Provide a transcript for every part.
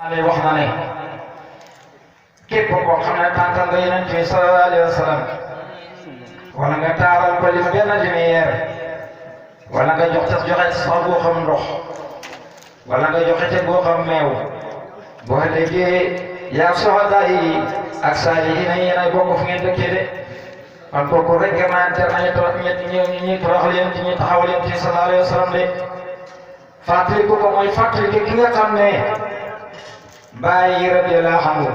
عليه wax na ne képp koo xam ne tàntal nga Yonent bi sallallahu alayhi wa sallam wala nga taaral ko li benn lumière wala nga joxe sa boo xam ndox wala nga joxe ca boo xam meew boo déggee yaa soxla yi ak saalihiina yi yéen ay bokk fu ngeen dëkkee de kon kooku rek gërëmaante nañu ñi toroxal leen ci ñi taxawal leen ci sallallahu alayhi wa sallam de fàttaliku ko mooy fàttaliku ki nga xam ne Baay radiyallahu anhu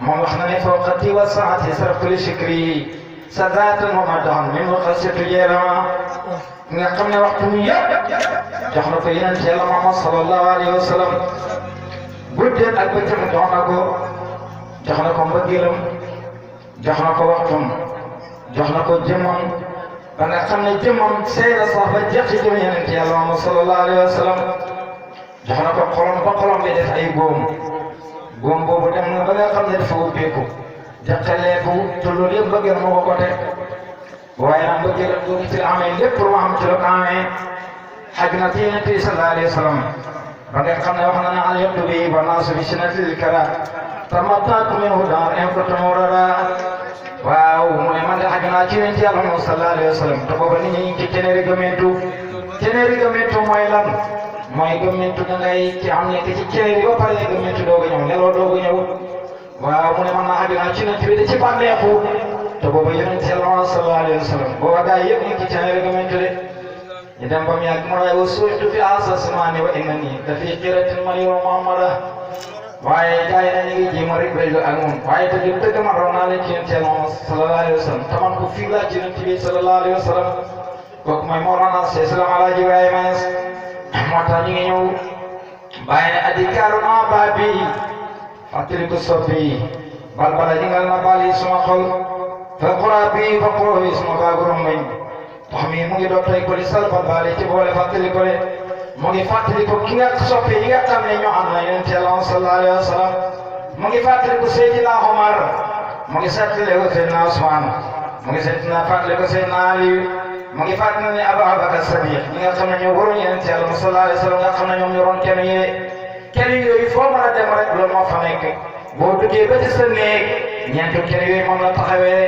moom wax na ne fawqati wa saati sarfu li shikri sadaatan wa madahan min xasiyatu jeelama nga xam ne waxtu bi yëpp jox na ko Yonent Yàlla Muhammad sallallahu alayhi wa sallam guddeet ak bëccëg jox na ko mbëggeelam jox na ko waxtum jox na ko jëmmam ba nga xam ne jëmmam seena sax ba jeex ci jëm Yonent Yàlla Muhammad sallallahu alayhi wa sallam jox na ko xolom ba xolom bi def ay góom boobu dem na ba nga xam ne dafa ubbeeku jaqaleeku te loolu yëpp mbëggeel moo ko teg waaye nag mbëggeelam boobu ci la amee lépp lu ma xam ci la ko amee xaj na ci Yonent bi sallallahu alayhi wa sallam ba nga xam ne wax na ne al yabdu bi wa naasu bi sinatil kara tamattaatu minhu daar in kuntum murada waaw mu ne man de xaj naa ci Yonent Yàlla Muhammad sallallahu alayhi wa sallam te booba nit ñi ñu ngi ci téeméeri gëmmentu mooy lan mooy gëmmentu da ngay ci am nekk ci cere ba pare gëmmentu doog a ñëw neloo doog a ñëw waaw mu ne man naa àddina ci Yonent bi de ci bànneexu te booba Yonent Yàlla sallallahu alayhi wa sallam booba gaa yëpp ñu ngi ci cere gëmmentu de ñu dem ba mu yàgg mu ne wa suutu fi asasmaani wa innani da fi xiratin man yow Muhammada waaye gaa yi na ñu ngi jéem a rek béylu ak moom waaye te dëgg man raw naa leen ci Yonent Yàlla sallallahu alayhi wa sallam te man ko fii laa ci Yonent bi sallallahu alayhi wa sallam kooku mooy Mawlana Cheikh Islam Alaaji Ibrahima moo tax ñu ngi ñëw bàyyi ne adikaaru ma baa bi fàttali ko soppi balbala jingal na bali suma xol fa xura bi fa xuro yi suma baagurum mañ tax mi mu ngi doon tey ko di salfa bali ci boole fàttali ko de mu ngi fàttali ko ki nga soppi yi nga xam ne ñoo am na Yonent Yàlla sallallahu alayhi wa sallam mu ngi fàttali ko Seydina Omar mu ngi fàttali ko Seydina Ousmane mu ngi fàttali ko Seydina Aliou mu ngi fàttali ne Abubakar Sadiq ñi nga xam ne ñoo waroon Yonent Yàlla sallallahu alayhi wa sallam nga xam ne ñoom ñoroon kenn yooyu foo mën a dem rek loolu moo fa nekk boo duggee ba ci sa néeg ñeenti kenn yooyu moom la taxawee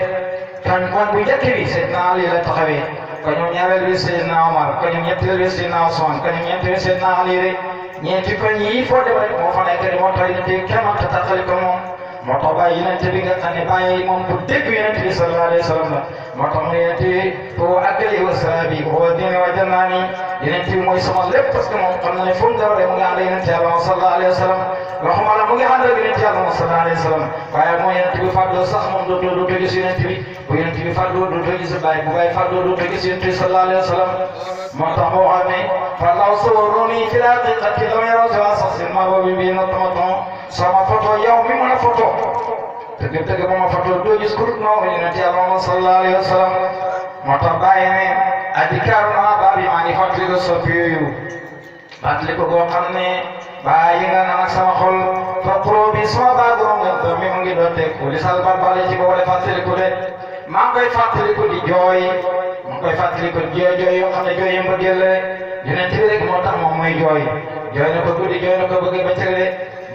kan bu njëkk bi Seydina Ali la taxawee ko ñoom ñaareel bi Seydina Omar ko ñoom ñetteel bi Seydina Ousmane ko ñoom ñeenteel bi Seydina Ali rek ñeenti koñ yi foo dem rek moo fa nekk moo tax Yonent kenn mënta taxali ko moom moo tax bàyyi Yonent bi nga xam ne bàyyi moom bu dégg Yonent bi sallallahu alayhi wa sallam la moo tax mu Yonent bi foo àggali wa saabi wa diine wa jannaani Yonent bi mooy sama lépp parce que moom xam na ne fu mu dara mu ngi ànd Yonent Yàlla sallallahu alayhi wa sallam waxuma la mu ngi ànd ak Yonent Yàlla sallallahu alayhi wa sallam waaye moo Yonent bi fàddoo sax moom dootoo gis Yonent bi bu Yonent bi fàddoo dootoo gis bàyyi bu bàyyi fàddoo dootoo gis Yonent bi sallallahu alayhi wa sallam moo tax moo xam ne fallaw sawaruni fi laqiqati lam yaraw sa sasin ma boobu bi na tomaton sama photo yow mi mën a photo tëgg ba ma photo doo gis ku dul noo Yonent Yàlla sallallahu alayhi wa sallam moo tax bàyyi ne adikaaru naa baa bi maa ngi fàttali ko soppi yooyu fàttali ko boo xam ne bàyyi nga naan ak sama xol fa pro bi sama baagoom nga mi mu ngi doon teg ko li sal barbale ci boole fàttali ko de maa ngi koy fàttali ko di jooy maa ngi koy fàttali ko jooy yoo xam ne jooy yi mbëggeel la Yonent bi rek moo tax moom mooy jooy na ko guddi jooy na ko bëgg bëccëg de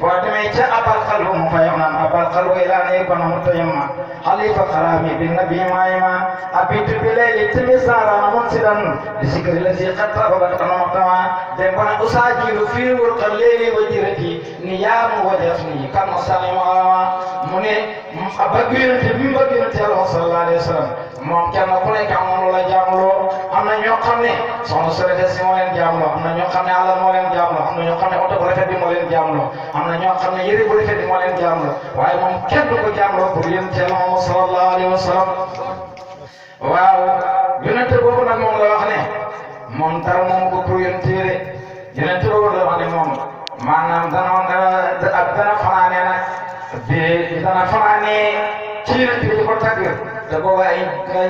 boo demee ca abal xalbu mu fay wax naan abal xalbu ilaa ne bana mu tayamma xalifa xaraami bi nabi maayma abitu bi layli timisara munsidan di sikri la si xatta babat kanama tama dem bana usaajiru fii wurqa leeli wa jirati ni yaamu wa defni kan salimu alama mu ne bëgg Yonent bi mu bëgg Yonent Yàlla sallallahu alayhi wa sallam moom kenn ku nekk amoon la jaamloo am na ñoo xam ne soxna su rafet si moo leen jaamloo am na ñoo xam ne alal moo leen jaamloo am na ñoo xam ne oto bu rafet bi moo leen jaamloo am na ñoo xam ne yëre bu rafet bi moo leen jaamloo waaye moom kenn du ko jaamloo pour Yonent Yàlla Muhammad sallallahu alayhi wa sallam waaw Yonent boobu nag moom la wax ne moom dara moom ko pour Yonent bi de Yonent boobu la wax ne moom maanaam dana fanaane nag bi dana fanaane ci Yonent bi di ko tàgg te booba ay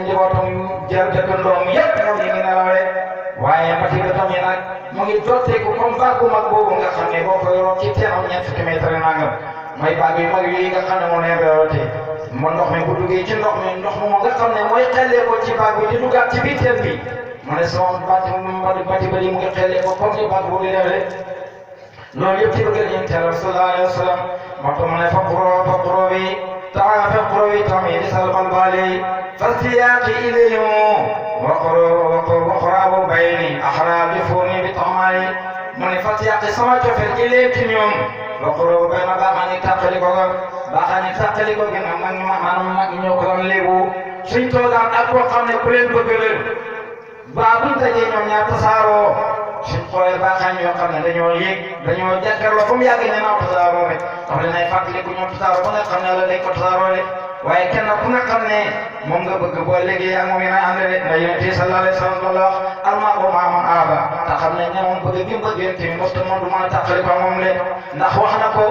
njabootam jar dëkkandoom yëpp ñoom ñu ngi nelaw rek waaye batigatam yi nag mu ngi dooteeku comme baag bu mag boobu nga xam ne boo ko yoroon ci teenam ñeent fukki mètre nangam mooy baag yu mag yi nga xam ne moo leen rootee mo ndox mi bu duggee ci ndox mu nga xam ne mooy xellee ko ci baag bi di duggaat ci biir teen bi mu ne sama bati ba mu ngi xellee ko comme ni baag bu di def rek loolu yëpp ci bëgg yonent Yàlla sallallahu alayhi wa sallam moo tax mu ne faqru bi faqru bi tamit salmal bali فاستياقي إليهم وقراب بيني أحرى بفوني بطمعي من فاستياقي سمعت في إليك اليوم وقراب بين باخاني تقلقوا جنا من يوكرم ليبو سيتو دان أكو خامن كلين بغلل بابو تاجي ñom ñaar tassaro suñ xoolee baaxaan yoo xam ne dañoo yéeg dañoo jàkkaarloo fu mu yàgg ne naa tasaaroo rek wax le nay fàttali ku ñoom tasaaroo ba nga xam ne la dañ ko tasaaroo rek waaye kenn ku nga xam ne moom nga bëgg boo léegi yaa moom yéen a ànd de ndax yonent bi sallallahu alayhi wa sallam loolu wax almaru maa man aaba te xam ne ne moom bëgg bi mu bëgg yonent bi mosta moom du mën a tàqali ko moom le ndax wax na ko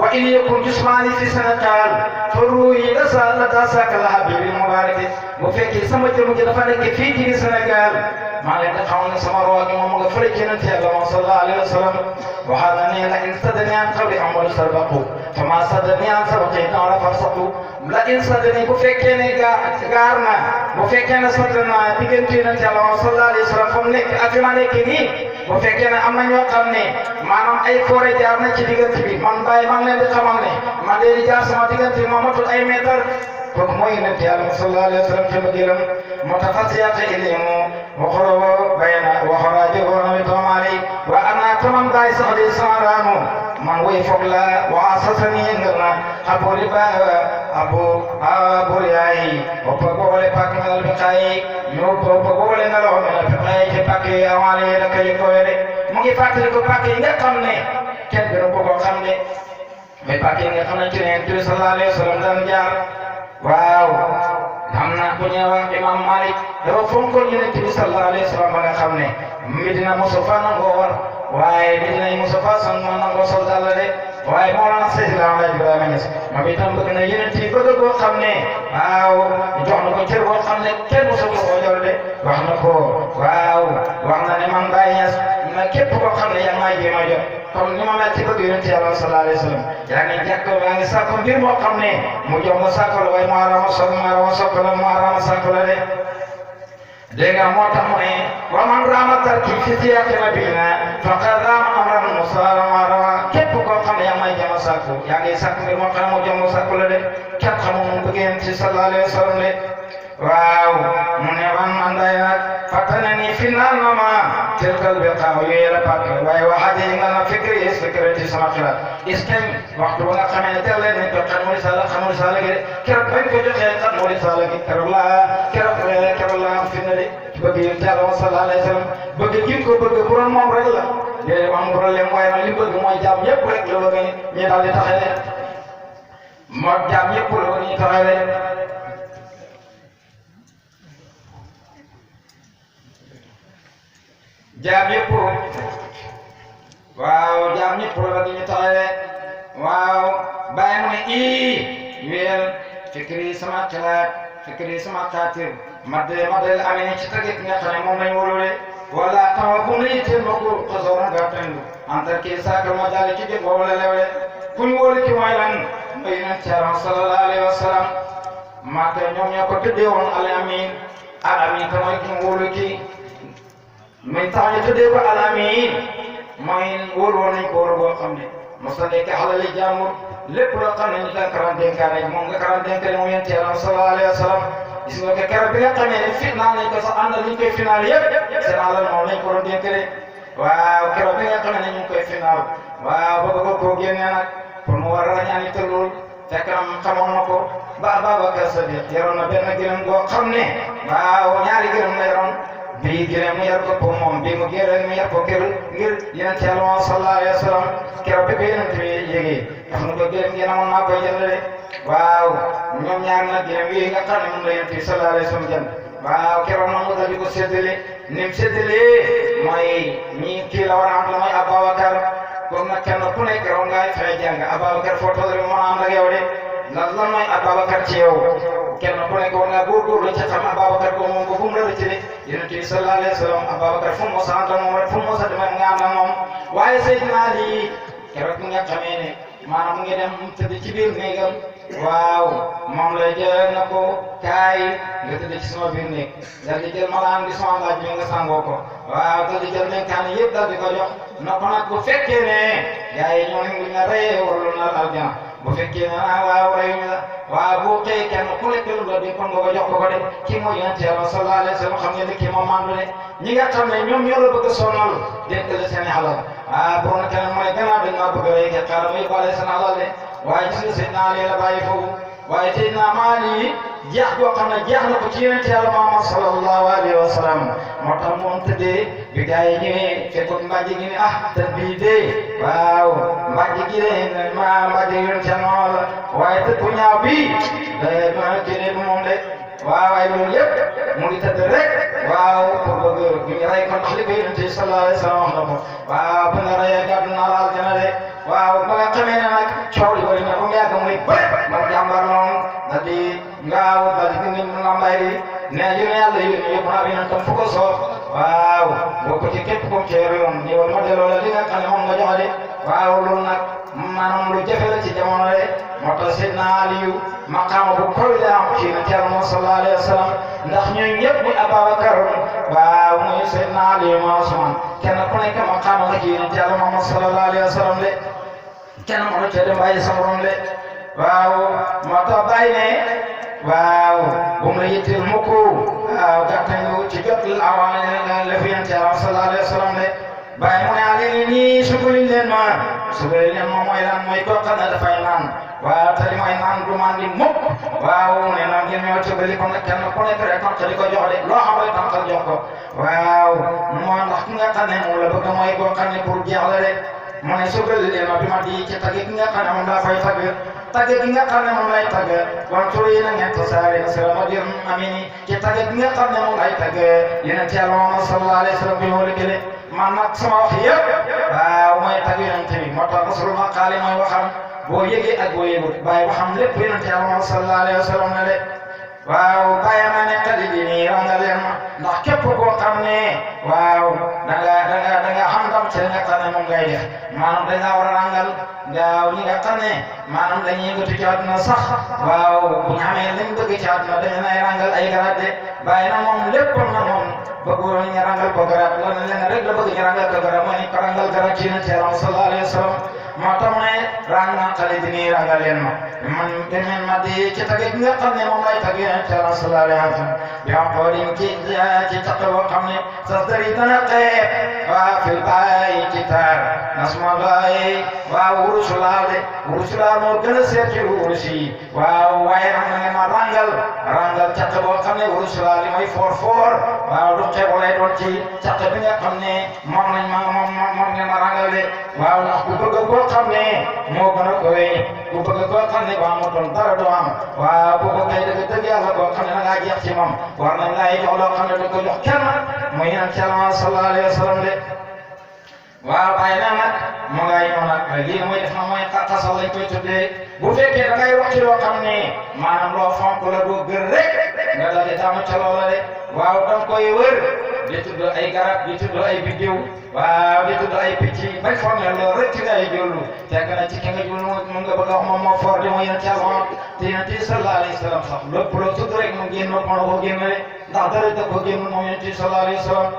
wa in yakun jismaani fi Sénégal fa ruuyi la tasaka la habibi mubaraki bu fekkee sama jëmm ji dafa nekk fii ci Sénégal maa ngi leen di xamal ne sama roo gi moom nga fële ci yonent Yàlla moom sallallahu alayhi wa sallam waxaat na ne la in sadani an qawli amwal sabaqu fama sadani an sabaqi dara farsaqu la in sadani bu fekkee ne gaar na bu fekkee ne sotti naa diggante yonent Yàlla moom sallallahu alayhi wa sallam fu mu nekk ak fi ma nekk nii bu fekkee ne am na ñoo xam ne maanaam ay forêt jaar na ci diggante bi man bàyyi maa ngi leen di xamal ne man de di jaar sama diggante bi moo matul ay mètre kooku mooy yonent Yàlla sallallahu alayhi wa sallam ci mbëggeelam moo tax fasiyata ilayhi وخروا بين وخراجه ومتومالي وأنا تمام داي سعدي سارانو من ويفق لا وعصصني ينقلنا أبو ربا أبو رياي وبقول باك من البقاي وبقول نلو من البقاي باكي أوالي لك يكويري مغي فاتلك باكي نقمني كن بنبقى خمني باكي نقمنا جنين صلى الله عليه وسلم دان جار waaw xam naa ku ñuy wax imam Malik dafa fonkoon yonent bi sallallahu alayhi wa sallam ba nga xam ne Medina Mustafa nangoo war waaye Medina Mustafa son moo nangoo sol dàll de waaye Mawlana Seydina Alaaji Ibrahima Ñas moom itam bëgg na yonent yi bëgg koo xam ne waaw jox na ko cër boo xam ne kenn mosu ko koo jël de wax na ko waaw wax na ne man Baye Ñas na képp koo xam ne yaa ngi may jéem a jot comme ni ma mel ci bëgg yonent Yàlla sallallahu alayhi wa sallam yaa ngi jàkko yaa ngi sàkko mbir moo xam ne mu jox ma sàkko la waaye mu arama sokk la mu arama sàkko la de dégg nga moo tax mu ne wa man raama tarki fi siyaaqi nabiyina faqad raama amran musalama rawa képp koo xam ne yaa ngi may jéem a sàkko yaa ngi sàkko mbir moo xam ne mu jox ma sàkko la de képp xamul mu bëgg yonent ci sallallahu alayhi wa sallam de waaw mu ne man anday nag fatanani final na ma tilkal biqaa yooyu la pàkk waaye waxaat yi nga na fikri ci sama xalaat istem waxtu ba nga xamee ne teel nañ ko xamul risala gi keroog bañ ko joxee xamul risala gi keroog laa am fi ne de bëgg yonent Yàlla sallallahu alayhi wa sallam bëgg gi ko bëgg bu doon moom rek la léegi am problème mooy nag li bëgg mooy jaam ñëpp rek la bëgg ñu daal di taxawee moo jaam ñëpp la bëgg ñu taxawee jaam yëpp waaw jaam ñëpp la ñu taxawee waaw bàyyi mu ne weel fikri sama xalaat fikri sama xaatir madel amee ci tagit nga xam ne moom lañ wóolule wala tawa bu mu la yitteel ba ko xasoor nga tendu antar kii saakal ma daal ci jëf boobu la lewle kuñ wóolu ki mooy lan mooy yonent Yàlla sallallahu alayhi wa sallam Màkka ñoom ñoo ko tuddee woon al amin te mooy ki mu wóolu ki min tax ñu tuddee ko alamin mooy wóor woon nañ ko wóor boo xam ne mosa nekk xalali jàmbur lépp loo xam ne ñu daan karan dénkaane moom nga karan dénkaane moom yonent Yàlla sallallahu alayhi wa sallam gis nga ko keroog bi nga xamee ne final nañ ko sax ànd ak ñu koy final yëpp seen alal moom lañ ko doon dénkale waaw keroog bi nga xamee ne ñu ngi koy final waaw bëgg ko koo génnee nag pour mu war a rañaan itam loolu fekk na xamoon na ko ba Ababakar Sadiq yoroon na benn gërëm goo xam ne waaw ñaari gërëm la yoroon bii gërëm mu yar ko pour moom bii mu gërëm mu yar ko kër ngir yonent Yàlla sallallahu alayhi wa sallam keroog bi ko yonent bi yégee wax na ko gërëm gi amoon naa koy jëndale waaw ñoom ñaar nag gërëm yi nga xam ne moom la yonent bi sallallahu alayhi wa sallam jënd waaw keroog moom mu daal di ko séddale ni mu séddalee mooy ñi kii la war a am la mooy Ababakar comme nag kenn ku nekk keroog ngay fexe jàng Ababakar foo toll rek mën a ànd ak yow de ndax lan mooy Ababakar ci yow kenn ku nekk war ngaa góorgóorlu ci xam Ababakar ko moom ko fu mu la rëcc de yonent bi sallallahu alayhi wa sallam Ababakar fu mu mos a ànd ak moom rek fu mu mos a demee nga ànd ak moom waaye Seydina Ali keroog bi nga xamee ne maanaam mu ngi dem tëdd ci biir néegam waaw moom la jël na ko kaay nga tëdd ci sama biir néeg dal di jël malaan bi sama laaj bi nga sangoo ko waaw dal di jël dénkaane yëpp dal di ko jox na ko nag bu fekkee ne gars yi ñoo ngi la reyee warul na aljana bu fekkee ne waaw reyuñu la waaw boo xëyee kenn ku nekk lu la di kon nga ko jox ko de kii mooy yonent Yàlla sallallahu alayhi wa sallam xam ngeen ne kii moom mandu ne ñi nga xam ne ñoom ñoo la bëgg a sonal dégg la seen i alal boo na kenn mooy gannaaw dañ maa bëgg a rey ke xaaral ma yóbbaale seen alal de waaye gis nga Seydina Ali la bàyyi foofu waaye Seydina Ali jeex goo xam ne jeex na ko ci yonent Yàlla Muhammad sallallahu alayhi wa sallam moo tax moom tëddee bi gars yi ñëwee fekkoon mbàjj gi ne tët bii dee waaw mbàjj gi de mbàjj yonent Yàlla la waaye tët bu ñaaw bii kii du moom de waaw waaye loolu yëpp mu ngi tëdd rek waaw pour bëgg bi ñu rey kon ndax li ko yonent bi sallallahu alayhi wa sallam wax na ko waaw bu nga reyee gàddu naa la aljana de waaw ba nga xamee ne nag coow li bëri na ba mu yàgg muy bëri man jàmbar noonu da di ngaaw da di gën a lambay bi ne yu ne yàlla yëpp naa bi tam fu ko soob waaw boo ko ci képp comme ceeb yoon ñëwal ma delloo la li nga xam ne moom nga joxe de waaw loolu nag maanaam lu jafe la ci jamono de moo tax Seydina Aliyu maqaama bu koy la am ci yonent Yàlla sallallahu alayhi wa sallam ndax ñooñu ñëpp muy Ababakar waaw muy Seydina Aliyu ma Usmaan kenn ku nekk maqaama nga ci yonent Yàlla Muhammad sallallahu alayhi wa sallam de kenn mënu ca dem bàyyi sa morom de waaw moo tax bàyyi ne waaw bu mu la yitteel mukk waaw gàttañu ci jot la fi yonent Yàlla sallallahu alayhi wa sallam de bàyyi mu ne Ali nii sukuli leen ma mooy lan mooy koo xam ne dafay naan waaw te li mooy naan du mandi mukk waaw mu ne noonu ngeen ñëw tëbali kon nag kenn ku nekk rek tànq di ko jox de loo xam rek tànqal jox ko waaw moo ndax ki nga xam ne moom la bëgg mooy koo xam ne pour jeex la de mu ne sukuli leen ma bi ma di ci tagg ki nga xam ne moom daa fay tagg gi nga xam ne moom lay tagg wan tur yi na ngeen tasaare salama dir amini ci tagg gi nga xam ne moom lay tagg yonent Yàlla Muhammad sallallahu alayhi wa sallam bi moo liggéey man nag sama wax yëpp waaw mooy tagg yonent bi moo tax rasul maqaali mooy waxam boo yëgee ak boo yëgut bàyyi waxam lépp yonent Yàlla Muhammad sallallahu alayhi wa sallam ne de waaw bàyyi ma ne xali di nii rangal leen ma ndax képp koo xam ne waaw da nga xam ndam ci li nga xam ne moom ngay def maanaam dañ laa war a rangal gaaw ñi nga xam ne maanaam dañuy yëngatu ci àdduna sax waaw bu ñu amee liñ bëgg ci àdduna dañu lay rangal ay garab de bàyyi na moom lépp na moom bëggoon ñu rangal ko garab loolu leen rek la bëgg ñu rangal ko garab mooy ko rangal garab ci yonent Yàlla sallallahu alayhi wa sallam moo tax mu ne rang naa xale di nii rangal leen ma man demeen ma di ci tagg gi nga xam ne moom lay tagg yonent Yàlla sallallahu alayhi wa sallam bi am xoolin ci taq boo xam ne sa dari dana xeeb waa fil bàyyi ci taar nasma bàyyi waaw wurusu laal de wurusu laal moo gën a seet ci wurus yi waaw waaye nag na ngeen ma rangal caq boo xam ne wurusu laal yi mooy foor waaw du xeeb lay doon ci caq bi nga xam ne moom ngeen ma rangal de waaw ndax ku bëgg koo xam ne moo gën a koy ku bëgg koo xam ne ba amutoon dara doo am waaw bu ko kay dëgg yàlla koo xam ne da ngaa jeex ci moom war nañ lay jox loo xam ne du ko jox kenn muy yonent Yàlla sallallahu alayhi wa sallam de waaw bàyyi na nag mu ngay ñëw nag lii mooy def na mooy xasal lañ koy tuddee bu fekkee da ngay wax ci loo xam ne maanaam loo fonk la doo gër rek nga daal di tàmm ca loola de waaw danga koy wër di tudd ay garab di tudd ay biddiw waaw di tudd ay picc bañ foog ne loolu rek ci ngay jullu fekk na ci ki nga jullu mun nga bëgg a wax moom moo foor di mooy yonent Yàlla te yonent bi sallallahu alayhi wa sallam sax lépp loo tudd rek mu génn mën a ko génne ndax dara da ko génn moom yonent bi sallallahu alayhi wa sallam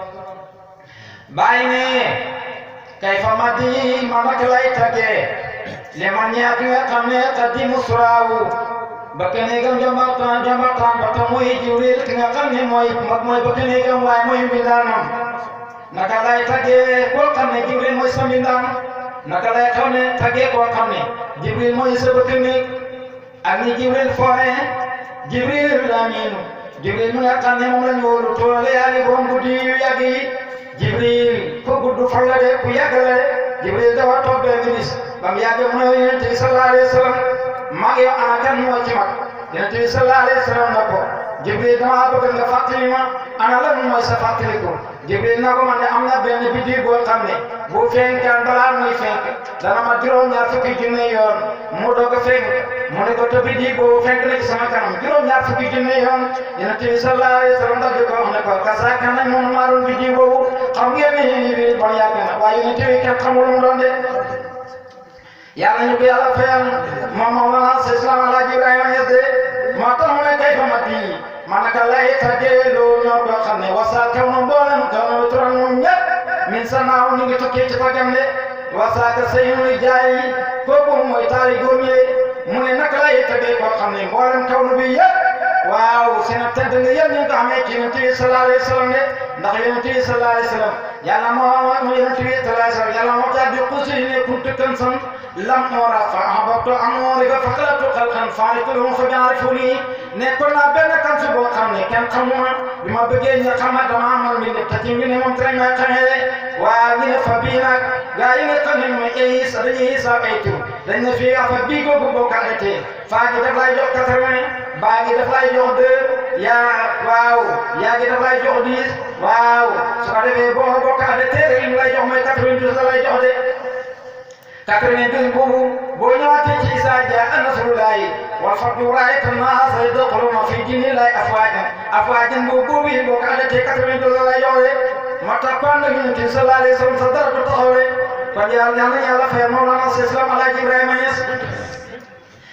bàyyi ne kayfa madi ma naka lay tagee li ma ñaar ki nga xam ne qadimu suraawu ba keneegam jambataan ba ta mooy Jibril ki nga xam ne mooy ba keneegam waaye mooy mbindaanam naka lay tagee koo xam ne Jibril mooy sa mbindaan naka lay tagee koo xam ne Jibril mooy sa ba keneeg ak ni Jibril foore Jibril laamiinu Jibril mi nga xam ne moom lañ wóolu toole yaa ngi borom guddi yu yàgg yi Jibril ko gudd fan la de ku yàgg la de Jibril dafa toog benn bis ba mu yàgg mu ne yonent bi sallallahu alayhi wa sallam maa ngi yow ana kan moo ci mag yonent bi sallallahu alayhi wa sallam na ko Jibril damaa bëgg nga fàttali ma ana lan mooy sa fàttaliku Jibril na ko man de am na benn biddiw boo xam ne bu fenkaan balaa muy fenk dana ma juróom-ñaar fukki junne yoon mu doog a fenk mu ne ko te biddiw boobu fenk na ci sama kanam juróom-ñaar fukki junne yoon yonent bi sallallahu alayhi wa sallam daal di ko wax ne ko kasaaka nañ moom maa doon biddiw boobu xam ngeen ne Jibril bon yàgg na waaye yonent bi kenn xamul mu doon de yàlla ñu ko yàlla fayal moom Mawlana Cheikh Islam Alaaji Ibrahima Niass de moo tax mu ne kay fa mat yi man naka lay tàggee loo ñoo ko xam ne wasaal kaw na mboolem kaw na turan moom ñëpp min sa naaw ñu ngi tukkee ci tàggam de wasaaka sëy muy jaay kooku mooy taali góor ñi mu ne naka lay tàggee koo xam ne mboolem kaw na bi yëpp waaw seen tëdd nga yëpp ñu ngi ko xamee ci yonent bi sallallahu alayhi wa sallam de ndax yonent bi sallallahu alayhi wa sallam yàlla moo yonent bi sallallahu alayhi wa sallam yàlla moo tax di xusi ne kuntu kansan lam ora fa ahbabtu an urifa faqalatu xalqan faariqulhum fa bi'arifuni nekkoon naa benn kansu boo xam ne kenn xamuma bi ma bëggee ñu xamal dama amal mi def te ñu ne moom très bien xamee de waa ñu ne fa bii nag gaa yi nga xam ne mooy Isa dañuy Isa ay tur dañ ne fii afa bii googu boo ko arrêté faa gi daf lay jox 80 baa gi daf lay jox 2 waaw yaa gi daf lay jox 10 waaw su ko defee boo ko arrêté rek li lay jox mooy 92 la lay jox de 92 boobu boo ñëwaatee ci Isa jaa nasrullahi wal fathu ra'ayta an-naasa yadkhuluuna fi diinillahi afwaajan boobu yi boo ko arrêté 92 la lay jox de moo tax kon nag Yonent bi sallallahu alayhi wa sallam sa dara du taxaw de kon yàlla fayal Mawlana Cheikh Islam Alaaji Ibrahima Niass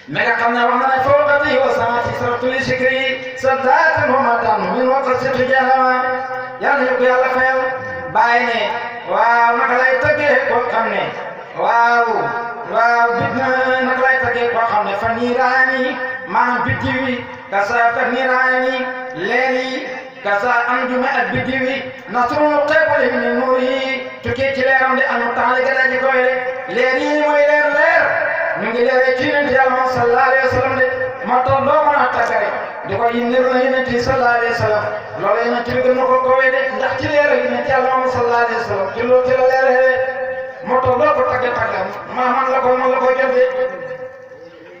mi nga xam ne wax na ne fawqati wa samaati saraftu li shikri saddaatan wa matan min waqasati jahannama yàlla ñu ko yàlla fayal bàyyi ne waaw naka lay tëggee koo xam ne waaw bit naka lay tëggee koo xam ne fa niiraani maanaam biddiw yi kasa fa niiraani leer yi kasa anjuma ak biddiw yi nasrul qeebali min nuur yi tukkee ci leeram de anu taxale gadaji koy de leer yi mooy leer ñu ngi leeree ci Yonent Yàlla sallallahu alayhi wa sallam de moo tax doo mën a tàggare di ko yindiru na Yonent bi sallallahu alayhi wa sallam loolu Yonent bi gën na ko kowe de ndax ci leer Yonent Yàlla sallallahu alayhi wa sallam ci loolu ci la leeree moo tax loo ko tagge man la ko jot de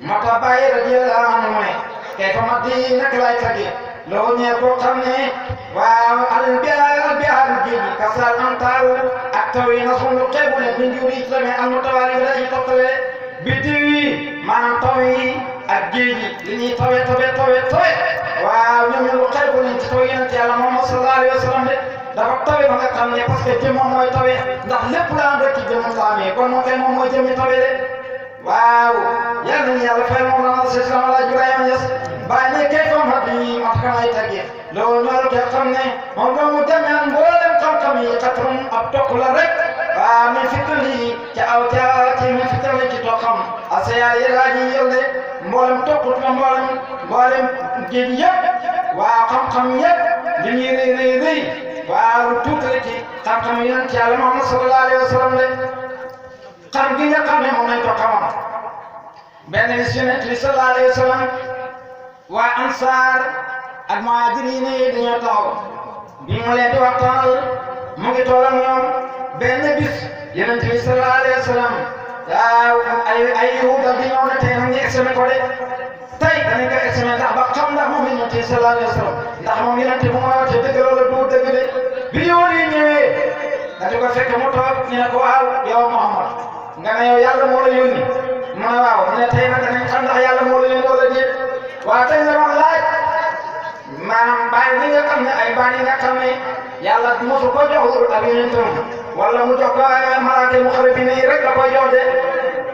moo tax bàyyi radiyallahu anhu mu ne kay fa mat di naka lay tagge loo ñee koo xam ne waaw albihaaru géej gi kasal antaaru ak taw yi na sunu xeebu ne min juri islami al mutawaali bi dañuy toppale biddiw yi maanaam taw yi ak géej gi li ñuy tawe waaw ñoom ñu xeebu leen ci taw Yonent Yàlla Muhammad sallallahu alayhi wa sallam de dafa tawe ba nga xam ne parce que jëmmam mooy tawe ndax lépp la am rek ci jëmmam la amee kon moo koy moom mooy jëmmi tawe de waaw yal nañu yàlla fayal moom la Cheikh Islam Alaaji Ibrahima Niass bàyyi ne kay fam hat yi mat kan ay tagge loolu ñoo te xam ne moom la mu demee mboolem xam-xam yi xatrum ab tokk la rek waaw min fitali ca aw ca min fitali ci toqam asaya yi laaji yëlde mboolem tokkut ma mboolem géej yëpp waaw xam-xam yëpp li ñuy rëy waaw lu tuutale ci xam-xam Yonent Yàlla Muhammad sallallahu alayhi wa sallam de xam gi nga xam ne moom lañ ko xamoon benn bis Yonent bi sallallahu alayhi wa sallam waa ansaar ak muhaajiriin yi dañoo taxaw bi mu leen di waxtaanal mu ngi toog ak ñoom benn bis Yonent bi sallallahu alayhi wa sallam waaw ay yuuda bi ñëw na tey nag ñu examen ko de tey danañ ko examen ndax ba xam ndax moom Yonent bi sallallahu alayhi wa sallam ndax moom Yonent bi mu ma waxee dëgg loolu du dëgg de bi yoon yi ñëwee da di ko fekk mu toog ñu ne ko waaw yow Muhammad nga ne yow yàlla moo la yónni mu ne waaw ñu ne tey nag danañ xam ndax yàlla moo la yónni wala déet waaw tey nga doon laaj maanaam baay bi nga xam ne ay baay yi nga xam ne yàlla mosu ko jox ak yonentam wala mu jox ko malaaka mu xale bi nii rek la koy jox de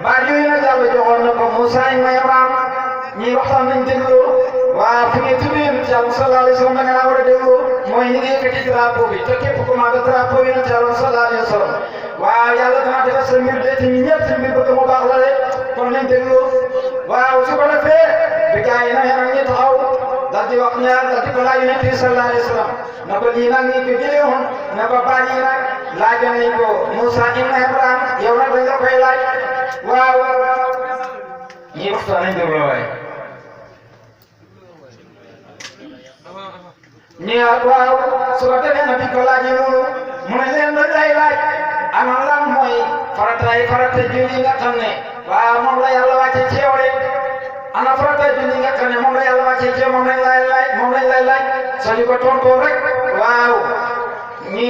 baay yooyu nag yàlla joxoon na ko Moussa ma Ibrahim ñii waxtaan nañ déglu waaw fi ngay tudd Yonent Yàlla sallallahu alayhi wa sallam da nga war a déglu mooy ñu ngi yëkkati drapeau bi te képp ku mag drapeau Yonent Yàlla sallallahu alayhi wa sallam waaw yàlla dana defar sa mbir de te ñun ñëpp ci mbir bëgg mu baax la de kon nañ déglu waaw su ko defee bi gars yi nag ñu taxaw daal di wax ñaar daal di ko laaj Yonent bi sallallahu alayhi wa sallam na ko lii nag ñu ko jëlee woon na ko baat yi nag laaj nañ ko Moussa ibn Ibrahim yow nag dañ la koy laaj waaw ñii waxtaan nañ déglu waaye ñi waaw su ko defee nag bi ko laajee loolu mu ne leen dañ lay laaj ana lan mooy farata julli nga xam ne waaw moom la yàlla wàcce ci yow de ana farata julli nga xam ne moom la yàlla wàcce ci yow moom lañ lay laaj soo ñu ko tontoo rek waaw ñi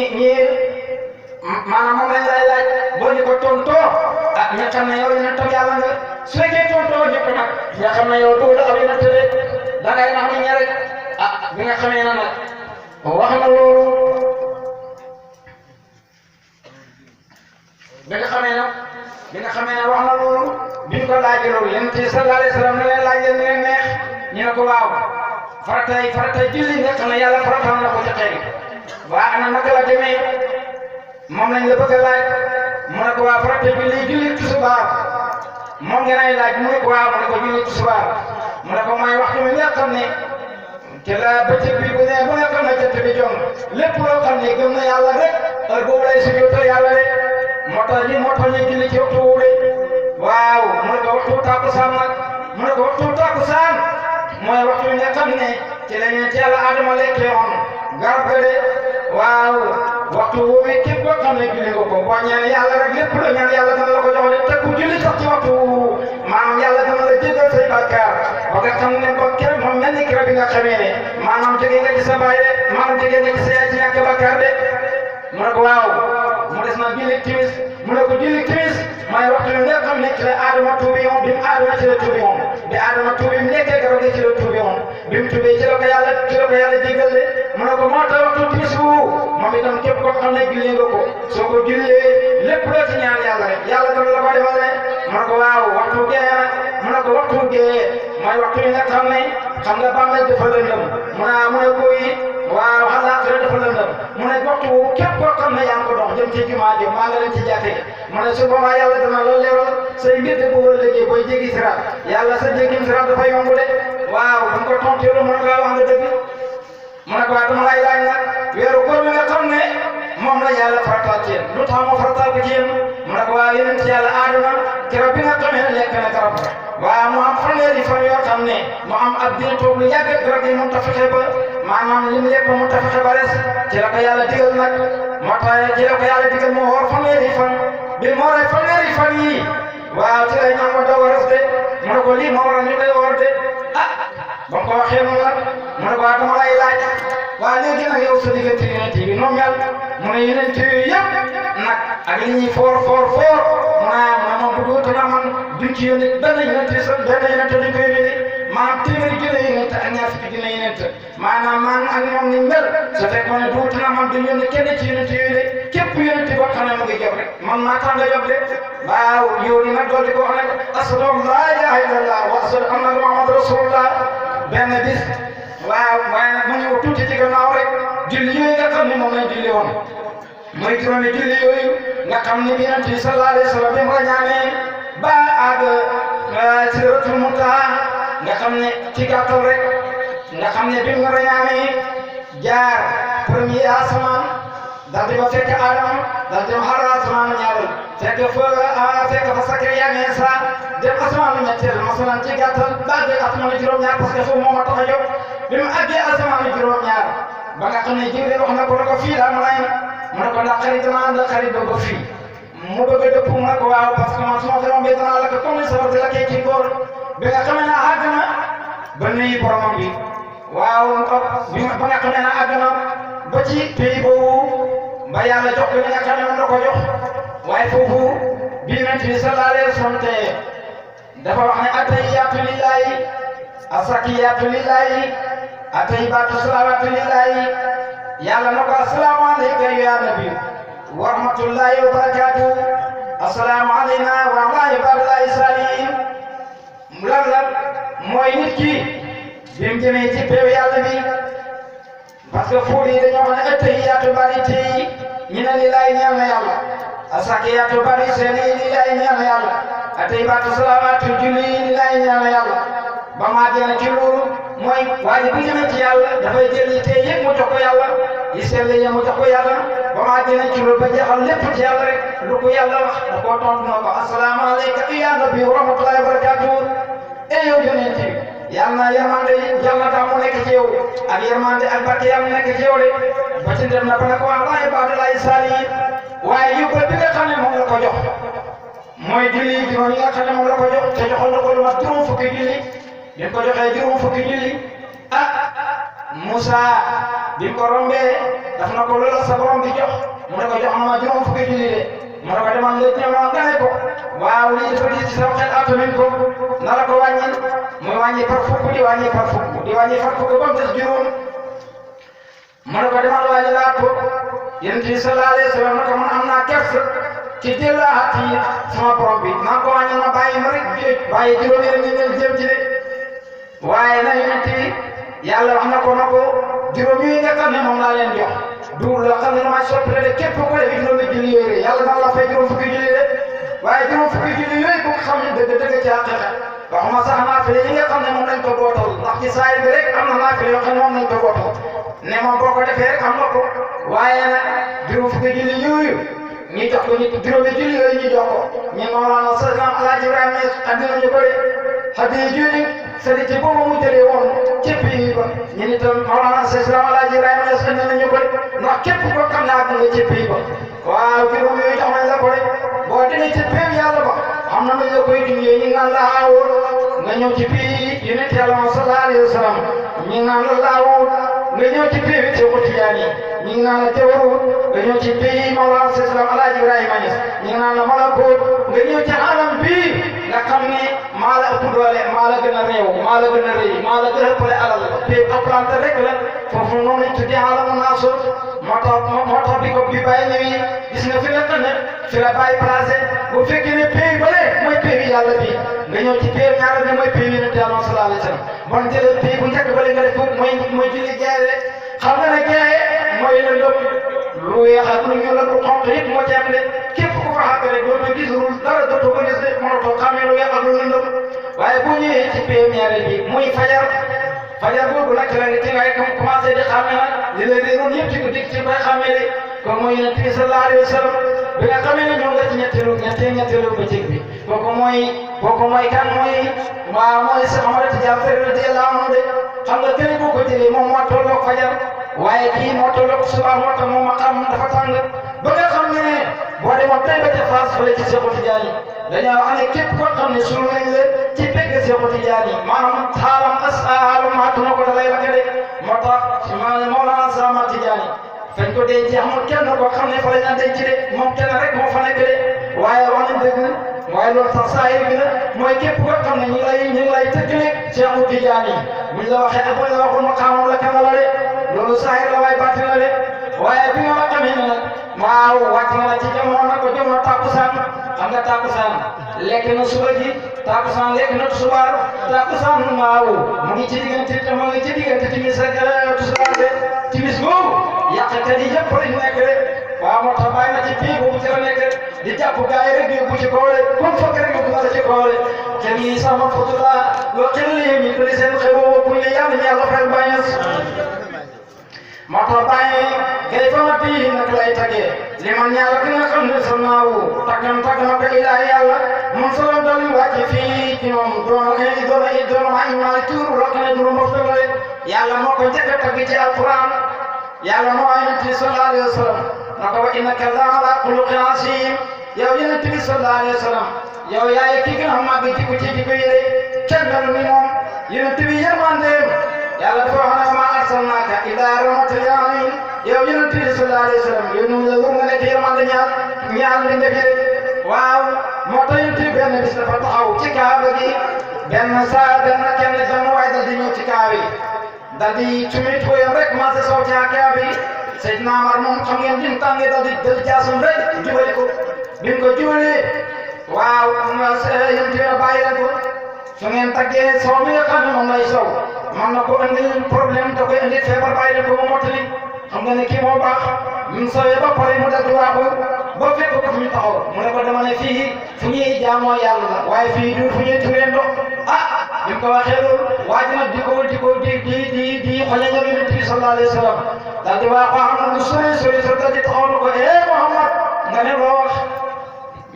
maanaam moom lañ lay laaj boo ñu ko tontoo ah nga xam ne yow yonent yàlla nga su fekkee tontoo ñu ko nag nga xam ne yow doo ab yonent de da ngay nax ni ñe rek ah bi nga xamee na nag wax na loolu bi nga xamee ne wax na loolu biñ ko laajee loolu yonent bi sallallahu alayhi wa sallam ne leen laaj leen leen neex ñu ne ko waaw faratay julli nga xam ne yàlla farataal na ko ci xeet waa ana naka la demee moom lañ la bëgg a laaj mu ne ko waa faratay julli tisbaar moom ngeen ay laaj mu ne ko waaw mu ne ko julli tisbaar mu ne ko mooy waxtu bi nga xam ne te la bëccëg bi bu ne ba nga xam ne jant bi jom lépp loo xam ne gëm na yàlla rek heure boobu lay sujjóotal yàlla rek moo tax ñu julli ci waxtu woowu waaw mu ne ko waxtu takkusaan nag mu ne ko waxtu takkusaan mooy waxtu bi nga xam ne ci la ñu ci yàlla Adama lekkee woon garab ga de waaw waxtu woowu képp koo xam ne julli nga ko boo ñaan yàlla rek lépp loo ñaan yàlla dana la ko jox de te ku julli sax ci waxtu woowu maanaam yàlla dana la jéggal say bàkkaar ba nga xam ne ba kenn moom mel ni keroog bi nga xamee ne maanaam jógee nga ci sa baay de maanaam jógee nga ci sa yaay ci ñàkk bàkkaar de mu ne ko waaw mu des na julli timis mu ne ko julli timis mooy waxtu bi nga xam ne ci la Adama tuubi woon bi mu Adama ci la tuubi woon bi Adama tuubi mu nekkee garab gi ci la tuubi woon bi mu tuubee ci la ko yàlla jéggal de mu ne ko moo tax waxtu timis wu moom itam képp koo xam ne julli nga ko soo ko jullee lépp loo ci ñaan yàlla rek yàlla dana la ko defal de mu ne ko waaw waxtu gee nag mu ne ko waxtu gee mooy waxtu bi nga xam ne xam nga bàmmeel dafa lëndëm mu ne ko yi waaw àllaaxira dafa lëndëm mu ne waxtu wu képp koo xam ne yaa ngi ko dox jëm ci jumaa ji maa nga leen ci jàtte mu ne su boobaa yàlla dana la leeral say mbir de boo liggéey booy jéggi siraat yàlla sa jéggi siraat dafa yomb de waaw bu ko tonteelu mu ne ko wax nga dëgg mu ne ko waa dama lay laaj nag weeru koor bi nga xam ne moom la yàlla farataal ci yéen lu tax mu farataal ko ci yéen mu ne ko waa yonent ci yàlla Aadama keroog bi nga xamee ne lekk na garab waaw mu am fanweeri fan yoo xam ne mu am ab diir toog lu yàgg garab yi mënut a fexe ba maanaam li mu lekk mënut a fexe ba res ci la ko yàlla digal nag moo tax ci la ko yàlla digal mu woor fanweeri fan bi mu wooree fanweeri fan yii waaw ci lay ñaan ma doog a res de mu ne ko lii moo waral ñu koy woor de ah ba mu ko waxee noonu nag mu ne ko waa dama lay laaj waa léegi nag yow sa diggante yonent bi noonu mel mu ne yonent yi yëpp nag ak li ñuy foor mu ne moom bu dul dana man duñ ci yónni benn yonent duñ ko yónni maanaam téeméeri junne yonent ak ñaar fukki junne yonent maanaam man ak ñoom ni mel su fekkoon ne duut na man duñ yónni kenn ci yonent yooyu de képp yonent boo xam ne mu ngi jóg rek man maa tax nga jóg de waaw yow ni nag dool di ko wax nag ashhadu an laa ilaaha illallah wa ashhadu anna muhammadu rasulullah benn bis waaw waaye nag mu ñëw tuuti ci gannaaw rek julli yooyu nga xam ne moom lañ julli woon mooy juróomi julli yooyu nga xam ne bi Yonent bi sallallahu alayhi wa sallam bi mu rañaanee ba àgg Sidratul Muntaha nga xam ne ci gàttal rek nga xam ne bi mu rañaanee jaar premier asamaan daal di ba fekk Adama daal di dem xaaral asamaan ñaareel fekk fa Sakariya ak Iisa dem asamaan ñetteel masalan ci gàttal ba àgg asamaan juróom-ñaar parce que foofu moo ma tax a jóg bi mu àggee asamaan juróom-ñaar ba nga xam ne Jibril wax na ko fii la ma mu ne ko ndax xarit dama ànd ak xarit doo ko fii mu bëgg a dëpp mu ne ko waaw parce que man su ma fi rombee danaa la ko comme ni safar di la kee ci góor bi nga xamee ne àgg na ba nuyu boromam bi waaw ba nga xamee ne àgg na ba ci pays boobu ba yàlla jox ko li nga xam ne moom la ko jox waaye foofu bi Yonent bi sallallahu alayhi wa sallam te dafa wax ne attahiyyaatu lillahi azzakiyaatu lillahi attayyibaatu salawaatu lillahi yàlla na ko assalaamu alayka ya nabi wa rahmatullahi wa barakatuh assalaamu alayna wa ala ibadillahi salihin lan la mooy nit ki bi mu jëmee ci péew yàlla bi parce que fóor yi dañoo wax ne attahiyyaatu bari tey ñu ne lillahi ñeel na yàlla azzakiyaatu bari seen yi lillahi ñeel na yàlla attayyibaatu salawaatu julli lillahi ñeel na yàlla ba maa génn ci loolu mooy waaye bu jëmee ci yàlla dafay jël yi tey yëpp mu jox ko yàlla yi sell yi mu jox ko yàlla ba maa génn ci loolu ba jeexal lépp ci yàlla rek lu ko yàlla wax da koo tontu na ko assalaamu alayka ya nabi wa rahmatullahi wa barakatuh e yow yonent bi yàlla na yërmande yàlla daa mu nekk ci yow ak yërmande ak barke yàlla nekk ci yow de ba ci dem na ba ne ko ala ibadillahi salihin waaye yu bi nga xam ne moom la ko jox mooy julli juróom yi nga xam ne moom la ko jox te joxoon na ko lu mat juróom fukki julli bi ko joxee juróom fukki julli Musa bi ko rombee daf na ko loola sa borom bi jox mu ne ko jox na ma juróom fukki julli de mu ne ko demal nga ñëw nga ne ko waaw lii dafa di ci sama xel atamin ko na la ko wàññi muy wàññi par fukk di wàññi par fukk di wàññi par fukk ba mu des juróom mu ne ko demal wàññi laat ko Yonent bi sallallahu alayhi wa sallam ne ko man am naa kersa ci delluwaat yi sama borom bi maa ko wàññi ma bàyyi ma rek bàyyi juróomi rek ñu jëm ci de waaye na yonent bi yàlla wax na ko juróom yi nga xam ne moom laa leen jox du loo xam ne damay soppile de képp ko def juróomi julli yooyu yàlla na la fay juróom fukki julli de waaye juróom fukki julli yooyu ko xam ne dëgg ci àqiqa waxuma sax naafile yi nga xam ne moom lañ ko bootal ndax ci saay bi rek am na naafile yoo xam ne moom lañ ko bootal ne moom boo ko defee rek am na ko waaye nag juróom fukki julli yooyu ñu jox ko ñu juróomi julli yooyu ñu jox ko ñu Mawlana Seydina Alaaji Ibrahima andi nañu ko de hadiya julli sëriñ ci boobu mu jëlee woon képp yi ba ñu ni tam Mawlana Seydina Alaaji Ibrahima andi nañu ko de ndax képp koo xam ne ak nga képp yi ba waaw juróom yooyu jox nañ la ko de boo demee ci péew yàlla ba xam na lu la koy dundee ñu naan la aawul nga ñëw ci bii yonent yàlla sallallahu alayhi wa sallam ñu naan la laawul nga ñëw ci péew ci ko tijaan yi ñu naan la teewul nga ñëw ci bii Mawlana Seydina Alaaji Ibrahima Ñas ñu naan la malakoot nga ñëw ci alam bii nga xam ne maa la ëpp doole maa la gën a réew maa la gën a rëy maa la gën a ëppale alal péew aplante rek la foofu noonu lañ tuddee alamu naaso moo tax bi ko bi bàyyi ñëwi gis nga fi nga xam ne fi la bàyyi placé bu fekkee ne péew bële mooy péew yàlla bi nga ñëw ci péew ñaareel ne mooy péew yonent yàlla sallallahu alayhi wa sallam bon jëlee péew bu njëkk bële nga def mooy julli jaay xam nga ne jaay mooy la ndëm lu weex ak lu ñuul ak lu xonq yëpp moo ci am de képp ku fa xàgg rek dootoo gis lu dara dootoo ko gis de mënatoo xamee lu weex ak lu lëndëm waaye bu ñëwee ci péew ñaareel bi muy fajar boobu nag la nga ci ngay commencé di xàmmee nag li la réeroon yëpp ci ko dig ci koy xàmmee de kon mooy yonent bi sallallahu alayhi wa sallam bi nga xamee ne ñoo nga ci ñetteelu bëccëg bi kooku mooy kan mooy Seex Ahmad Tijaan radiyallaahu anhu de xam nga tey boo ko jëlee moom moo tolloog fajar waaye kii moo tolloog suba moo tax moom maqaam dafa tàng ba nga xam ne boo demoon tey ba ca Faas fële ci Seexu Tijaan yi dañoo wax ne képp koo xam ne suul nañ la ci pegg Seexu Tijaan yi maanaam xaalam maatu na ko da lay lakk de moo tax Mawlana Seex Ahmad Tijaan yi fañ ko denc amul kenn koo xam ne fa lañ la denc de moom kenn rek moo fa nekk de waaye wax nañ dëgg waaye loolu sax saa yi la mooy képp koo xam ne ñu ngi lay tëkkale Seexu Tijaan yi buñ la waxee ak buñ la waxul maqaamam la kenn la de loolu saa yi la waaye bàtti la de waaye bi nga xamee ne nag waaw wàcc nga la ci jamono nag ko jamono takkusaan xam nga takkusaan lekk na suba ji takkusaan lekk na tusubaar takkusaan waaw mu ngi ci diggante timis ak tusubaar de timis boobu yàqkat yi yëpp lañ nekk rek waaw moo tax bàyyi na ci bii boobu ci la nekk di jàpp gars yi rek di yóbbu ci kaw rek comme foog rek yóbbu la ci kaw rek xel yi sama foto la loo xel li mi bëri seen xew boobu pour ñu yàlla ñu yàlla fay bàyyi moo tax bàyyi ngay fa ma bii nag lay tagee li man yàlla ki nga xam ne sa naawu tagg na ko ilaahi yàlla mun solo dolli wàcc fii ci moom doon ay maal tuur loo xam ne juróom boobu la yàlla moo ko njëkk a tagg ci alquran yàlla moo yonent bi sallallahu alayhi wa sallam na ko wa innaka la ala xuluqin asiim yow yonent bi sallallahu alayhi wa sallam yow yaay ki gën a màgg ci ko yére kenn melu ni moom yonent bi yërmandeem yàlla dafa wax ne ma arsalnaaka illaa rahmatan lil aalamiin yow yonent bi sallallahu alayhi wa sallam yow ñu la nga nekk yërmande ñaar li nga fi waaw moo tax yonent bi benn bis dafa taxaw ci kaaba gi benn waay dal di ñëw ci kaaba yi dal di sumit woyam rek commencé soo ci kaaba yi Seydina Omar moom xam ngeen bi mu tàngee dal di jaasum rek jubali ko bi mu ko jubalee waaw yonent bi bàyyi leen ko su ngeen taggee soo mi nga xam ne moom lay sow man na ko indi problème da koy indi feebar bàyyi leen ko mu mottali xam nga ne kii moo baax mu sowee ba pare mu dal di waaxu ba fekk ko fi ñu taxaw mu ne ko dama ne fii fu ñuy jaamoo yàlla la waaye fii du fu ñuy turee ndox bi mu ko waxee loolu waaj nag di xoñe ñoom yonent bi sallallahu alayhi wa sallam dal di waaxu am na lu sori dal di taxaw na ko Muhammad nga ne loo wax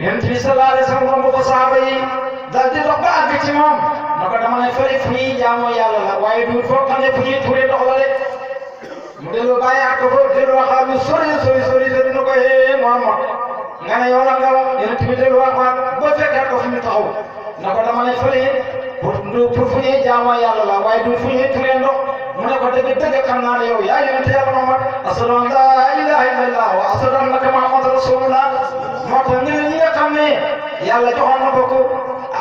yonent bi sallallahu alayhi wa sallam romb ko saaba yi dal di dox ba àgg ci moom na ko dama ne fële fu ñuy jaamoo yàlla la waaye du foo xam ne fu ñuy turee ndox la de mu dellu bàyyi ak ko dellu waxaat lu sori na ko Muhammad nga ne yow la nga wax yonent bi dellu waxaat ba fekkaat ko fi mu taxaw na ko dama ne fële pour fu ñuy jaamoo yàlla la waaye du fu ñuy turee ndox mu ne ko dëgg xam naa ne yow yaa yonent yàlla Muhammad ashhadu an laa ilaaha illallah wa ashhadu annaka Muhammadan rasulullah moo tax ñu ne ñi nga xam ne yàlla joxoon na ko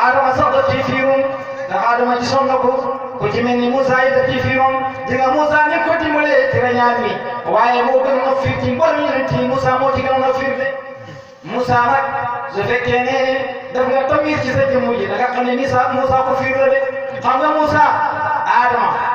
Adama sax daf ci fiiroon ndax Adama gisoon na ko ku ci mel ni Moussa yi daf ci fiiroon di nga Moussa ni ko dimbalee ci rañaan mi waaye moo gën a fiir ci mboolem yonent yi Moussa moo ci gënoon a fiir de Moussa nag su fekkee ne def nga tamit ci sa jëmm ji da nga xam ne Moussa ko fiir la de xam nga Moussa Adama